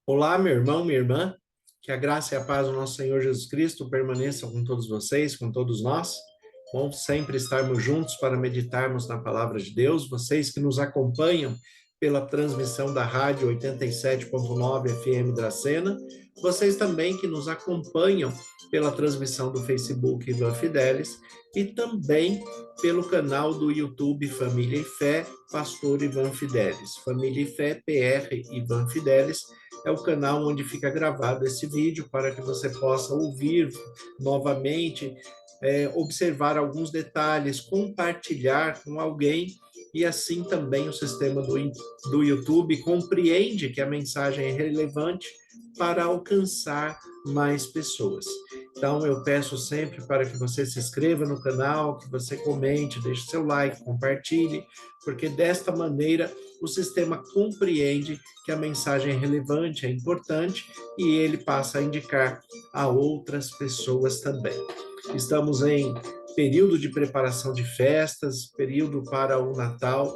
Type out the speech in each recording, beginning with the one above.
Olá, meu irmão, minha irmã, que a graça e a paz do nosso Senhor Jesus Cristo permaneçam com todos vocês, com todos nós. Bom sempre estarmos juntos para meditarmos na palavra de Deus. Vocês que nos acompanham pela transmissão da rádio 87.9 FM Dracena, vocês também que nos acompanham pela transmissão do Facebook Ivan Fidelis e também pelo canal do YouTube Família e Fé, Pastor Ivan Fidelis. Família e Fé, PR Ivan Fidelis, é o canal onde fica gravado esse vídeo para que você possa ouvir novamente, observar alguns detalhes, compartilhar com alguém, e assim também o sistema do YouTube compreende que a mensagem é relevante para alcançar mais pessoas. Então, eu peço sempre para que você se inscreva no canal, que você comente, deixe seu like, compartilhe, porque desta maneira o sistema compreende que a mensagem é relevante, é importante, e ele passa a indicar a outras pessoas também. Estamos em período de preparação de festas, período para o Natal,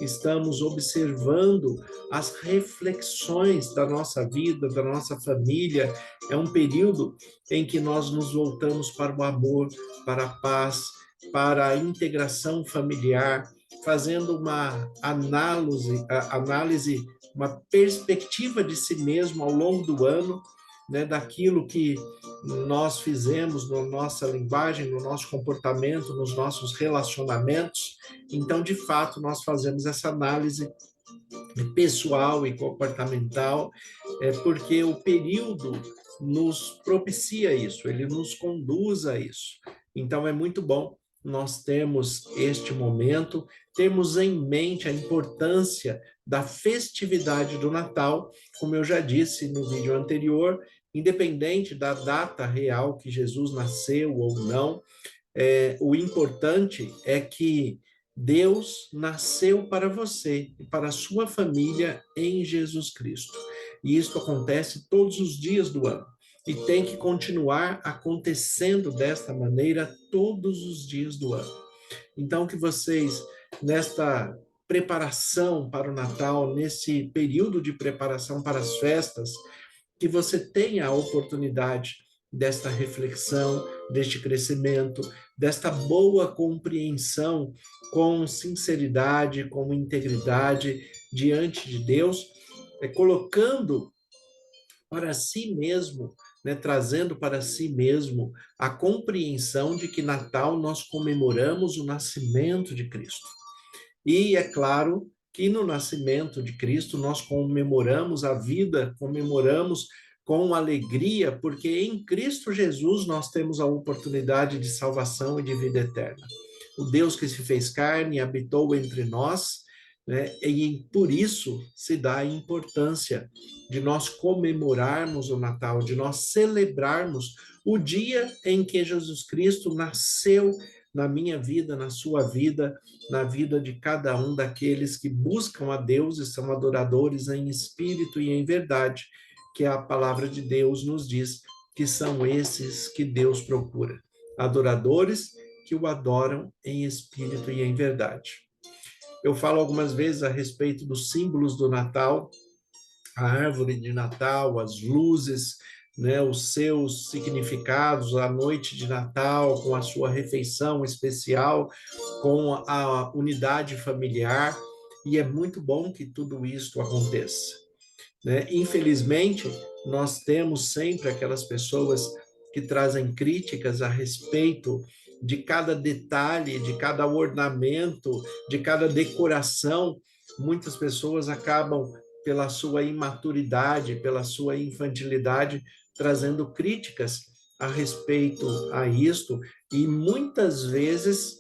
estamos observando as reflexões da nossa vida, da nossa família. É um período em que nós nos voltamos para o amor, para a paz, para a integração familiar, fazendo uma análise, uma perspectiva de si mesmo ao longo do ano, né, daquilo que nós fizemos na nossa linguagem, no nosso comportamento, nos nossos relacionamentos. Então, de fato, nós fazemos essa análise pessoal e comportamental, porque o período nos propicia isso, ele nos conduz a isso. Então, é muito bom nós termos este momento, termos em mente a importância da festividade do Natal, como eu já disse no vídeo anterior, independente da data real que Jesus nasceu ou não, o importante é que Deus nasceu para você e para a sua família em Jesus Cristo. E isso acontece todos os dias do ano. E tem que continuar acontecendo desta maneira todos os dias do ano. Então, que vocês, nesta preparação para o Natal, nesse período de preparação para as festas, que você tenha a oportunidade desta reflexão, deste crescimento, desta boa compreensão com sinceridade, com integridade diante de Deus, colocando para si mesmo, né, trazendo para si mesmo a compreensão de que Natal nós comemoramos o nascimento de Cristo. E é claro que no nascimento de Cristo nós comemoramos a vida, comemoramos com alegria, porque em Cristo Jesus nós temos a oportunidade de salvação e de vida eterna. O Deus que se fez carne habitou entre nós, né? E por isso se dá a importância de nós comemorarmos o Natal, de nós celebrarmos o dia em que Jesus Cristo nasceu na minha vida, na sua vida, na vida de cada um daqueles que buscam a Deus e são adoradores em espírito e em verdade, que a palavra de Deus nos diz que são esses que Deus procura. Adoradores que o adoram em espírito e em verdade. Eu falo algumas vezes a respeito dos símbolos do Natal, a árvore de Natal, as luzes, né, os seus significados, a noite de Natal, com a sua refeição especial, com a unidade familiar, e é muito bom que tudo isso aconteça, né? Infelizmente, nós temos sempre aquelas pessoas que trazem críticas a respeito de cada detalhe, de cada ornamento, de cada decoração. Muitas pessoas acabam, pela sua imaturidade, pela sua infantilidade, trazendo críticas a respeito a isto, e muitas vezes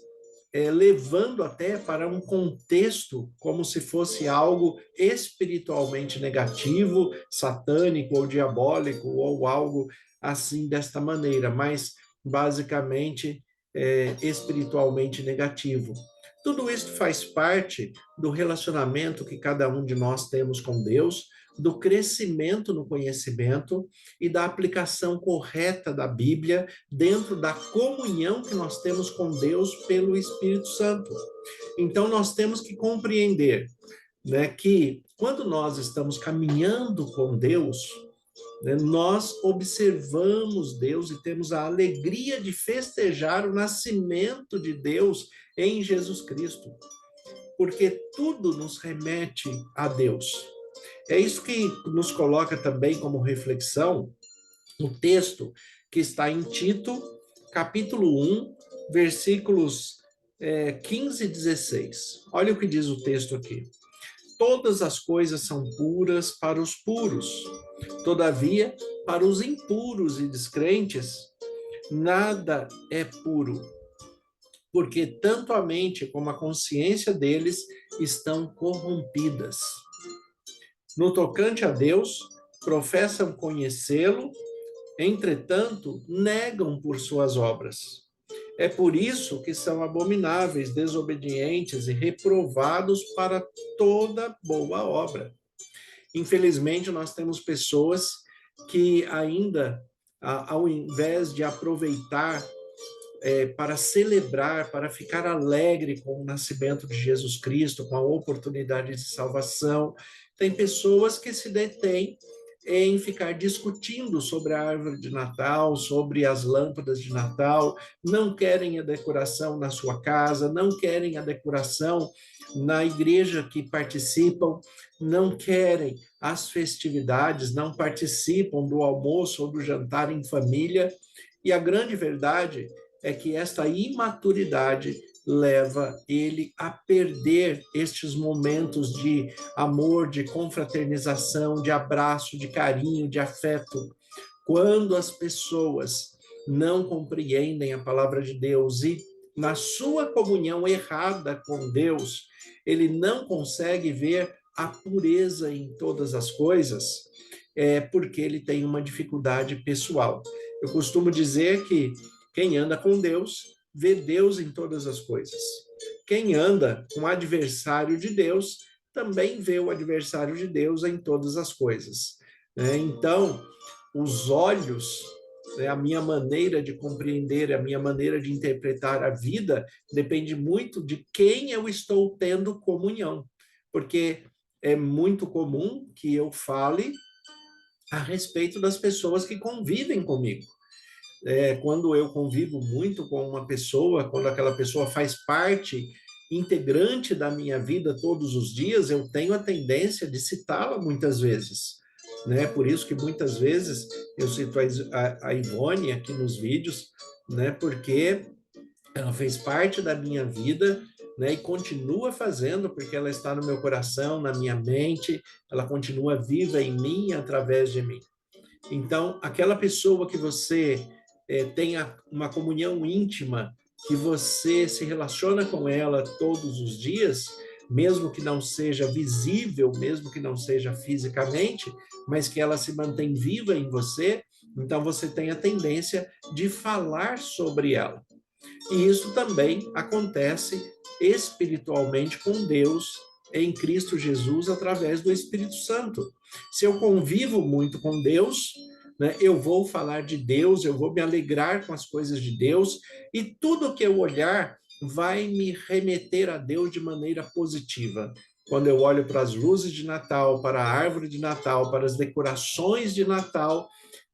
levando até para um contexto como se fosse algo espiritualmente negativo, satânico ou diabólico, ou algo assim desta maneira, mas basicamente espiritualmente negativo. Tudo isso faz parte do relacionamento que cada um de nós temos com Deus, do crescimento no conhecimento e da aplicação correta da Bíblia dentro da comunhão que nós temos com Deus pelo Espírito Santo. Então, nós temos que compreender né, que quando nós estamos caminhando com Deus, né, nós observamos Deus e temos a alegria de festejar o nascimento de Deus em Jesus Cristo, porque tudo nos remete a Deus. É isso que nos coloca também como reflexão o texto que está em Tito, capítulo 1, versículos 15 e 16. Olha o que diz o texto aqui. Todas as coisas são puras para os puros. Todavia, para os impuros e descrentes, nada é puro, porque tanto a mente como a consciência deles estão corrompidas. No tocante a Deus, professam conhecê-lo, entretanto, negam por suas obras. É por isso que são abomináveis, desobedientes e reprovados para toda boa obra. Infelizmente, nós temos pessoas que ainda, ao invés de aproveitar para celebrar, para ficar alegre com o nascimento de Jesus Cristo, com a oportunidade de salvação, tem pessoas que se detêm em ficar discutindo sobre a árvore de Natal, sobre as lâmpadas de Natal, não querem a decoração na sua casa, não querem a decoração na igreja que participam, não querem as festividades, não participam do almoço ou do jantar em família. E a grande verdade é que esta imaturidade leva ele a perder estes momentos de amor, de confraternização, de abraço, de carinho, de afeto. Quando as pessoas não compreendem a palavra de Deus e na sua comunhão errada com Deus, ele não consegue ver a pureza em todas as coisas, porque ele tem uma dificuldade pessoal. Eu costumo dizer que quem anda com Deus vê Deus em todas as coisas. Quem anda com o adversário de Deus também vê o adversário de Deus em todas as coisas. Então, os olhos, a minha maneira de compreender, a minha maneira de interpretar a vida depende muito de quem eu estou tendo comunhão, porque é muito comum que eu fale a respeito das pessoas que convivem comigo. Quando eu convivo muito com uma pessoa, quando aquela pessoa faz parte integrante da minha vida todos os dias, eu tenho a tendência de citá-la muitas vezes. Né? Por isso que muitas vezes eu cito a Ivone aqui nos vídeos, né? Porque ela fez parte da minha vida, né? E continua fazendo, porque ela está no meu coração, na minha mente, ela continua viva em mim, através de mim. Então, aquela pessoa que você tenha uma comunhão íntima, que você se relaciona com ela todos os dias, mesmo que não seja visível, mesmo que não seja fisicamente, mas que ela se mantém viva em você, então você tem a tendência de falar sobre ela. E isso também acontece espiritualmente com Deus em Cristo Jesus através do Espírito Santo. Se eu convivo muito com Deus, né, eu vou falar de Deus, eu vou me alegrar com as coisas de Deus, e tudo que eu olhar vai me remeter a Deus de maneira positiva. Quando eu olho para as luzes de Natal, para a árvore de Natal, para as decorações de Natal,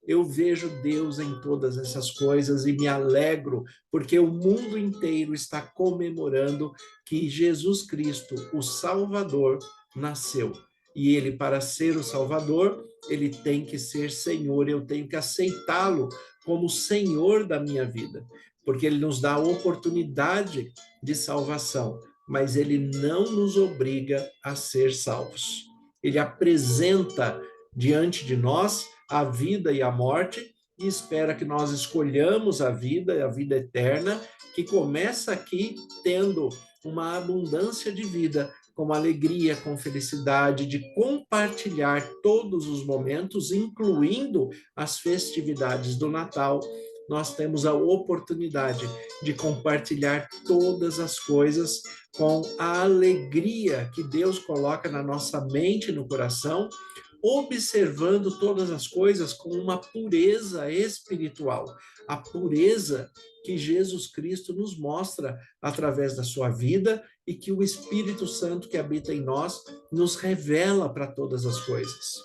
eu vejo Deus em todas essas coisas e me alegro, porque o mundo inteiro está comemorando que Jesus Cristo, o Salvador, nasceu. E ele, para ser o Salvador, ele tem que ser Senhor, eu tenho que aceitá-lo como Senhor da minha vida, porque ele nos dá a oportunidade de salvação, mas ele não nos obriga a ser salvos. Ele apresenta diante de nós a vida e a morte, e espera que nós escolhamos a vida eterna, que começa aqui tendo uma abundância de vida, com alegria, com felicidade, de compartilhar todos os momentos, incluindo as festividades do Natal. Nós temos a oportunidade de compartilhar todas as coisas com a alegria que Deus coloca na nossa mente e no coração, observando todas as coisas com uma pureza espiritual, a pureza que Jesus Cristo nos mostra através da sua vida e que o Espírito Santo que habita em nós nos revela para todas as coisas.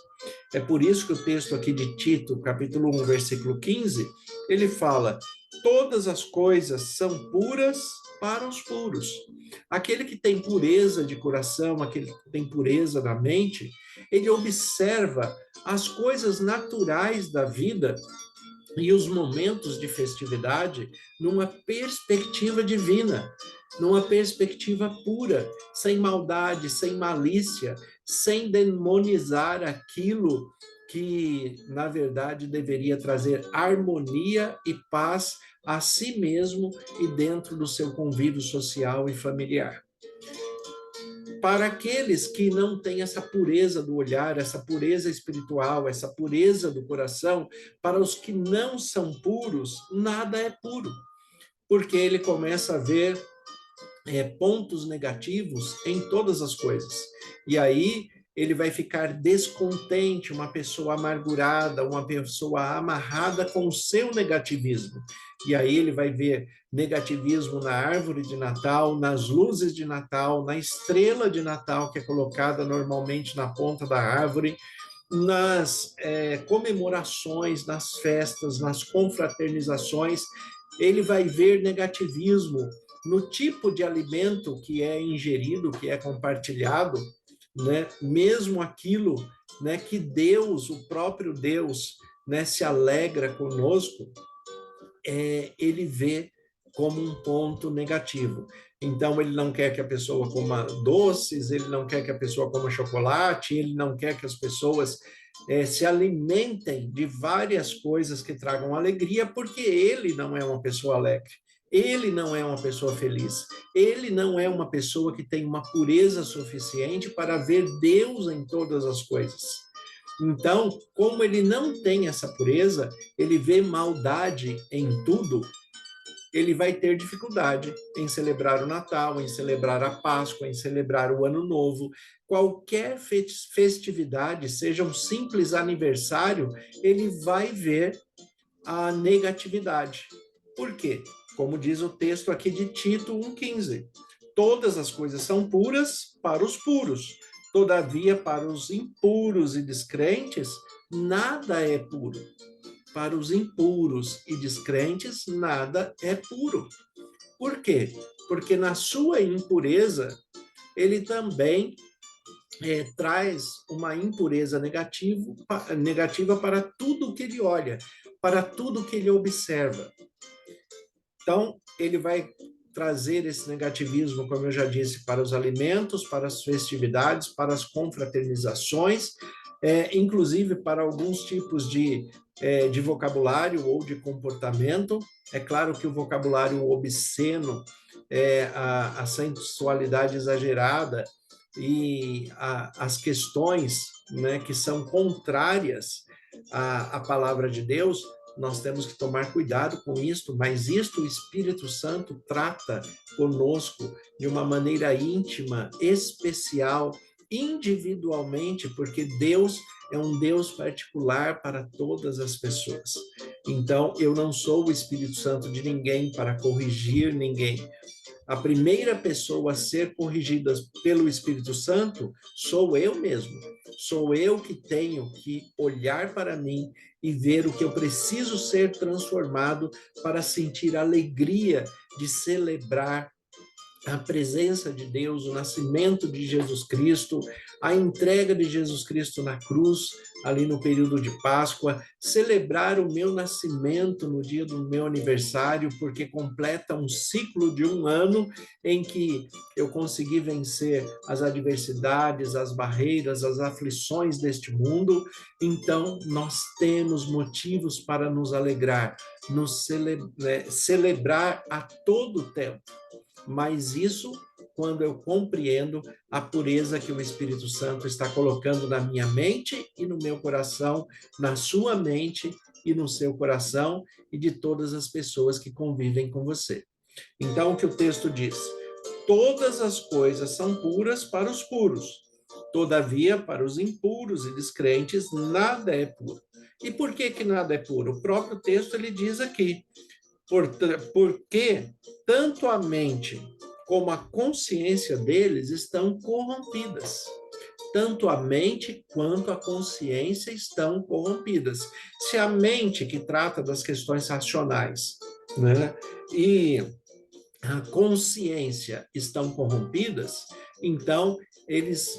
É por isso que o texto aqui de Tito, capítulo 1, versículo 15, ele fala: todas as coisas são puras para os puros. Aquele que tem pureza de coração, aquele que tem pureza da mente, ele observa as coisas naturais da vida e os momentos de festividade numa perspectiva divina, numa perspectiva pura, sem maldade, sem malícia, sem demonizar aquilo que, na verdade, deveria trazer harmonia e paz a si mesmo e dentro do seu convívio social e familiar. Para aqueles que não têm essa pureza do olhar, essa pureza espiritual, essa pureza do coração, para os que não são puros, nada é puro, porque ele começa a ver pontos negativos em todas as coisas. E aí ele vai ficar descontente, uma pessoa amargurada, uma pessoa amarrada com o seu negativismo. E aí ele vai ver negativismo na árvore de Natal, nas luzes de Natal, na estrela de Natal que é colocada normalmente na ponta da árvore, nas comemorações, nas festas, nas confraternizações. Ele vai ver negativismo no tipo de alimento que é ingerido, que é compartilhado, né? Mesmo aquilo, né, que Deus, o próprio Deus, né, se alegra conosco, ele vê como um ponto negativo. Então, ele não quer que a pessoa coma doces, ele não quer que a pessoa coma chocolate, ele não quer que as pessoas se alimentem de várias coisas que tragam alegria, porque ele não é uma pessoa alegre. Ele não é uma pessoa feliz. Ele não é uma pessoa que tem uma pureza suficiente para ver Deus em todas as coisas. Então, como ele não tem essa pureza, ele vê maldade em tudo, ele vai ter dificuldade em celebrar o Natal, em celebrar a Páscoa, em celebrar o Ano Novo. Qualquer festividade, seja um simples aniversário, ele vai ver a negatividade. Por quê? Como diz o texto aqui de Tito 1,15. Todas as coisas são puras para os puros. Todavia, para os impuros e descrentes, nada é puro. Para os impuros e descrentes, nada é puro. Por quê? Porque na sua impureza, ele também traz uma impureza negativa para tudo que ele olha, para tudo que ele observa. Então, ele vai trazer esse negativismo, como eu já disse, para os alimentos, para as festividades, para as confraternizações, inclusive para alguns tipos de vocabulário ou de comportamento. É claro que o vocabulário obsceno, a sensualidade exagerada e as questões, né, que são contrárias à palavra de Deus, nós temos que tomar cuidado com isto, mas isto o Espírito Santo trata conosco de uma maneira íntima, especial, individualmente, porque Deus é um Deus particular para todas as pessoas. Então, eu não sou o Espírito Santo de ninguém para corrigir ninguém. A primeira pessoa a ser corrigida pelo Espírito Santo sou eu mesmo. Sou eu que tenho que olhar para mim e ver o que eu preciso ser transformado para sentir a alegria de celebrar a presença de Deus, o nascimento de Jesus Cristo, a entrega de Jesus Cristo na cruz, ali no período de Páscoa, celebrar o meu nascimento no dia do meu aniversário, porque completa um ciclo de um ano em que eu consegui vencer as adversidades, as barreiras, as aflições deste mundo. Então, nós temos motivos para nos alegrar, celebrar a todo tempo. Mas isso quando eu compreendo a pureza que o Espírito Santo está colocando na minha mente e no meu coração, na sua mente e no seu coração e de todas as pessoas que convivem com você. Então, o que o texto diz? Todas as coisas são puras para os puros, todavia, para os impuros e descrentes, nada é puro. E por que que nada é puro? O próprio texto ele diz aqui, porque tanto a mente como a consciência deles estão corrompidas. Tanto a mente quanto a consciência estão corrompidas. Se a mente, que trata das questões racionais, né, e a consciência estão corrompidas, então eles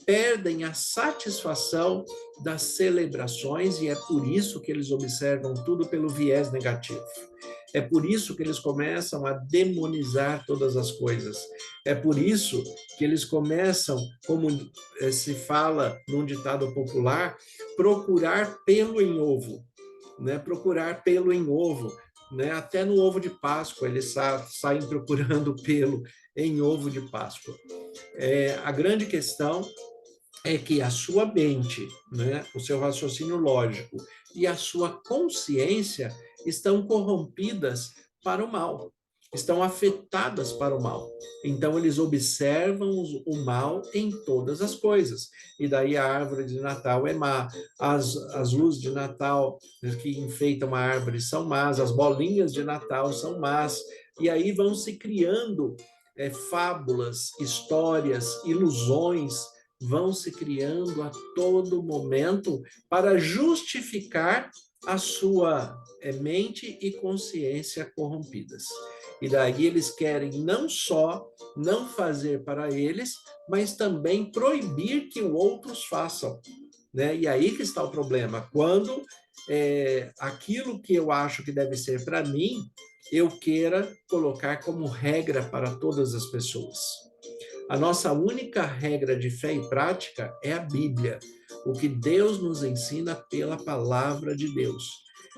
perdem a satisfação das celebrações, e é por isso que eles observam tudo pelo viés negativo. É por isso que eles começam a demonizar todas as coisas. É por isso que eles começam, como se fala num ditado popular, procurar pelo em ovo, né? Procurar pelo em ovo, né? Até no ovo de Páscoa eles saem procurando pelo em ovo de Páscoa. A grande questão é que a sua mente, né, o seu raciocínio lógico e a sua consciência estão corrompidas para o mal, estão afetadas para o mal. Então, eles observam o mal em todas as coisas. E daí a árvore de Natal é má, as luzes de Natal que enfeitam a árvore são más, as bolinhas de Natal são más. E aí vão se criando fábulas, histórias, ilusões, vão se criando a todo momento para justificar a sua mente e consciência corrompidas. E daí eles querem não só não fazer para eles, mas também proibir que outros façam, né? E aí que está o problema. Quando aquilo que eu acho que deve ser para mim, eu queira colocar como regra para todas as pessoas. A nossa única regra de fé e prática é a Bíblia, o que Deus nos ensina pela palavra de Deus.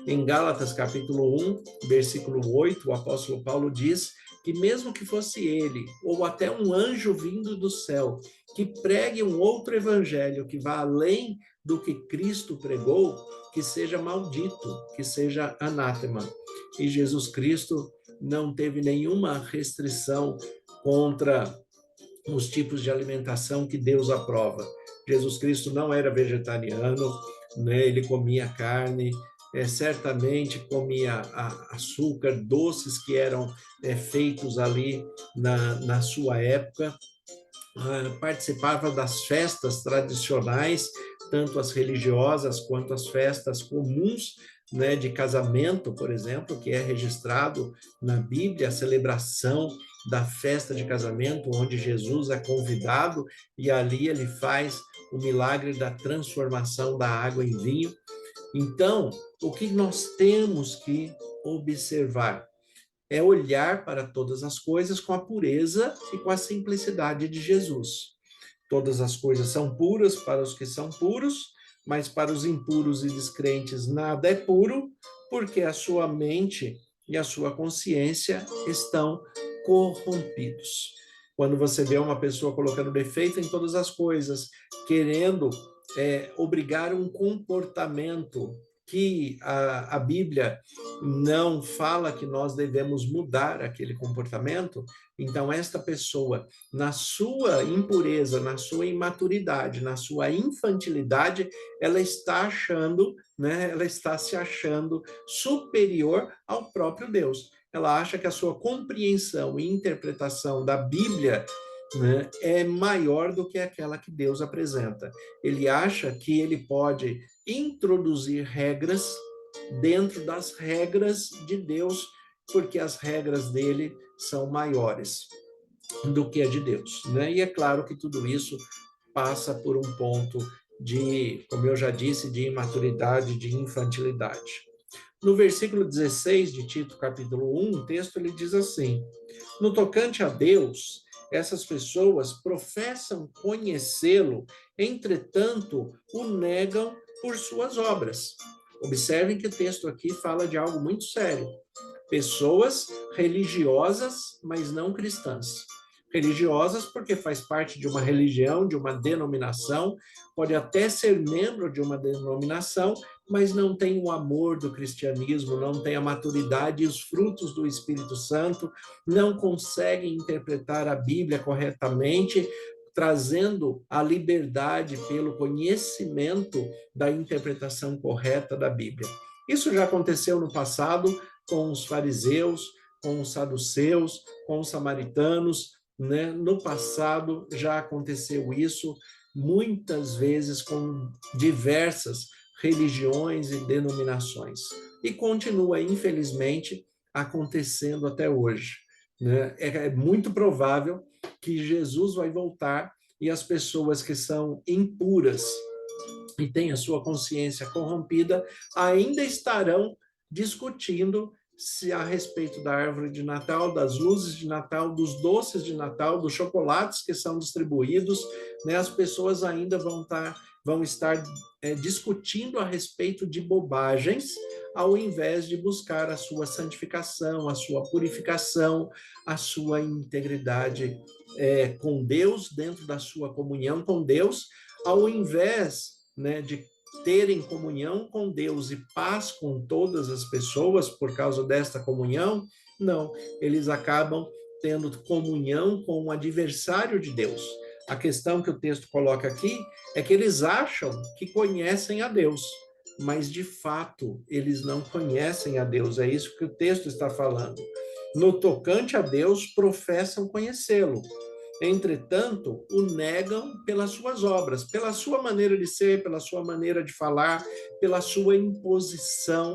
Em Gálatas capítulo 1, versículo 8, o apóstolo Paulo diz que mesmo que fosse ele, ou até um anjo vindo do céu, que pregue um outro evangelho que vá além do que Cristo pregou, que seja maldito, que seja anátema. E Jesus Cristo não teve nenhuma restrição contra os tipos de alimentação que Deus aprova. Jesus Cristo não era vegetariano, né? Ele comia carne, certamente comia açúcar, doces que eram feitos ali na sua época, participava das festas tradicionais, tanto as religiosas quanto as festas comuns, né, de casamento, por exemplo, que é registrado na Bíblia, a celebração da festa de casamento, onde Jesus é convidado e ali ele faz o milagre da transformação da água em vinho. Então, o que nós temos que observar é olhar para todas as coisas com a pureza e com a simplicidade de Jesus. Todas as coisas são puras para os que são puros, mas para os impuros e descrentes nada é puro, porque a sua mente e a sua consciência estão corrompidos. Quando você vê uma pessoa colocando defeito em todas as coisas, querendo obrigar um comportamento que a Bíblia não fala que nós devemos mudar aquele comportamento, então esta pessoa, na sua impureza, na sua imaturidade, na sua infantilidade, ela está achando, né, ela está se achando superior ao próprio Deus. Ela acha que a sua compreensão e interpretação da Bíblia, né, é maior do que aquela que Deus apresenta. Ele acha que ele pode introduzir regras dentro das regras de Deus, porque as regras dele são maiores do que a de Deus, né? E é claro que tudo isso passa por um ponto de, como eu já disse, de imaturidade, de infantilidade. No versículo 16 de Tito, capítulo 1, o texto ele diz assim: no tocante a Deus, essas pessoas professam conhecê-lo, entretanto, o negam por suas obras. Observem que o texto aqui fala de algo muito sério. Pessoas religiosas, mas não cristãs. Religiosas porque faz parte de uma religião, de uma denominação, pode até ser membro de uma denominação, mas não tem o amor do cristianismo, não tem a maturidade e os frutos do Espírito Santo, não conseguem interpretar a Bíblia corretamente, trazendo a liberdade pelo conhecimento da interpretação correta da Bíblia. Isso já aconteceu no passado com os fariseus, com os saduceus, com os samaritanos, né? No passado já aconteceu isso muitas vezes com diversas religiões e denominações. E continua, infelizmente, acontecendo até hoje, né? É muito provável que Jesus vai voltar e as pessoas que são impuras e têm a sua consciência corrompida ainda estarão discutindo se a respeito da árvore de Natal, das luzes de Natal, dos doces de Natal, dos chocolates que são distribuídos, né? As pessoas ainda vão estar discutindo a respeito de bobagens, ao invés de buscar a sua santificação, a sua purificação, a sua integridade com Deus, dentro da sua comunhão com Deus, ao invés, né, de terem comunhão com Deus e paz com todas as pessoas por causa desta comunhão, não, eles acabam tendo comunhão com o adversário de Deus. A questão que o texto coloca aqui é que eles acham que conhecem a Deus, mas de fato eles não conhecem a Deus, é isso que o texto está falando. No tocante a Deus, professam conhecê-lo, entretanto, o negam pelas suas obras, pela sua maneira de ser, pela sua maneira de falar, pela sua imposição,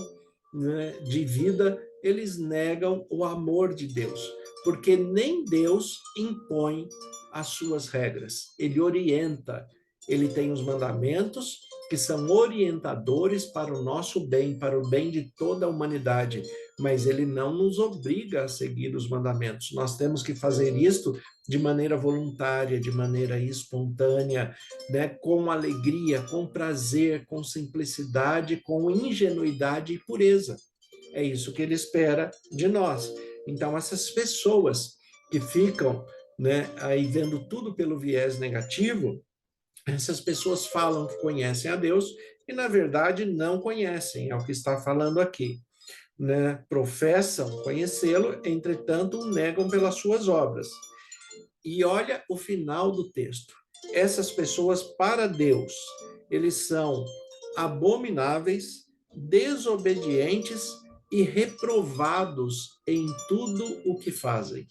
né, de vida, eles negam o amor de Deus, porque nem Deus impõe as suas regras, ele orienta, ele tem os mandamentos que são orientadores para o nosso bem, para o bem de toda a humanidade, mas ele não nos obriga a seguir os mandamentos. Nós temos que fazer isto de maneira voluntária, de maneira espontânea, né? Com alegria, com prazer, com simplicidade, com ingenuidade e pureza. É isso que ele espera de nós. Então, essas pessoas que ficam, né, aí vendo tudo pelo viés negativo, essas pessoas falam que conhecem a Deus e, na verdade, não conhecem, é o que está falando aqui, né? Professam conhecê-lo, entretanto, o negam pelas suas obras. E olha o final do texto. Essas pessoas, para Deus, eles são abomináveis, desobedientes e reprovados em tudo o que fazem.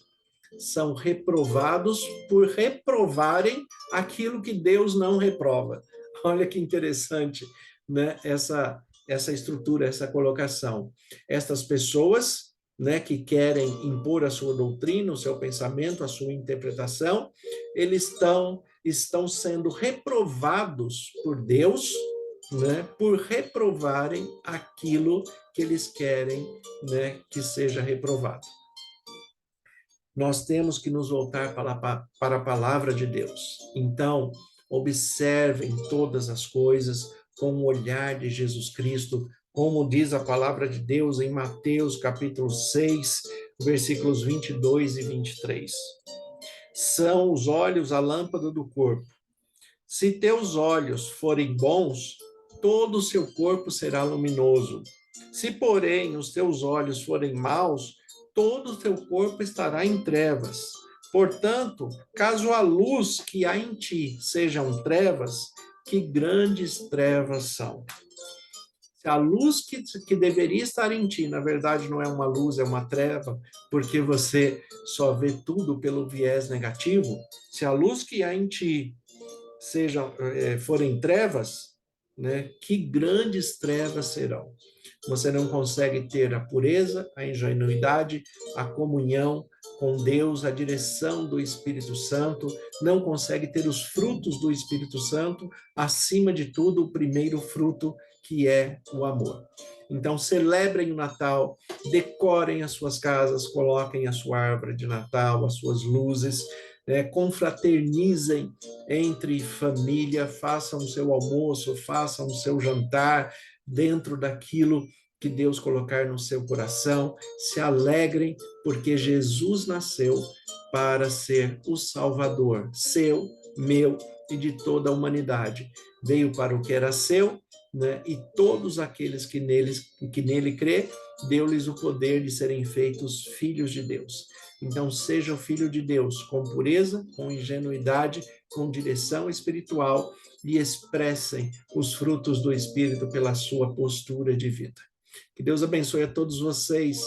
São reprovados por reprovarem aquilo que Deus não reprova. Olha que interessante, né? Essa estrutura, essa colocação. Estas pessoas, né, que querem impor a sua doutrina, o seu pensamento, a sua interpretação, eles estão sendo reprovados por Deus, né, por reprovarem aquilo que eles querem, né, que seja reprovado. Nós temos que nos voltar para a palavra de Deus. Então, observem todas as coisas com o olhar de Jesus Cristo, como diz a palavra de Deus em Mateus capítulo 6, versículos 22 e 23. São os olhos a lâmpada do corpo. Se teus olhos forem bons, todo o seu corpo será luminoso. Se, porém, os teus olhos forem maus, todo o teu corpo estará em trevas. Portanto, caso a luz que há em ti sejam trevas, que grandes trevas são. Se a luz que deveria estar em ti, na verdade, não é uma luz, é uma treva, porque você só vê tudo pelo viés negativo, se a luz que há em ti forem trevas, né, que grandes trevas serão. Você não consegue ter a pureza, a ingenuidade, a comunhão com Deus, a direção do Espírito Santo, não consegue ter os frutos do Espírito Santo, acima de tudo, o primeiro fruto, que é o amor. Então, celebrem o Natal, decorem as suas casas, coloquem a sua árvore de Natal, as suas luzes, confraternizem entre família, façam o seu almoço, façam o seu jantar dentro daquilo que Deus colocar no seu coração, se alegrem, porque Jesus nasceu para ser o Salvador, seu, meu e de toda a humanidade. Veio para o que era seu, né? E todos aqueles que nele crê, deu-lhes o poder de serem feitos filhos de Deus. Então, seja o filho de Deus com pureza, com ingenuidade, com direção espiritual e expressem os frutos do Espírito pela sua postura de vida. Que Deus abençoe a todos vocês,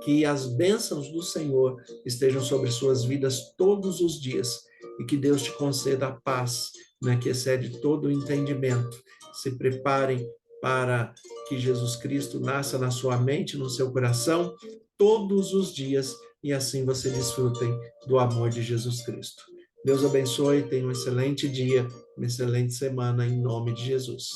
Que as bênçãos do Senhor estejam sobre suas vidas todos os dias e que Deus te conceda a paz, né, que excede todo o entendimento. Se preparem para que Jesus Cristo nasça na sua mente, no seu coração, todos os dias, e assim você desfrutem do amor de Jesus Cristo. Deus abençoe, tenha um excelente dia, uma excelente semana, em nome de Jesus.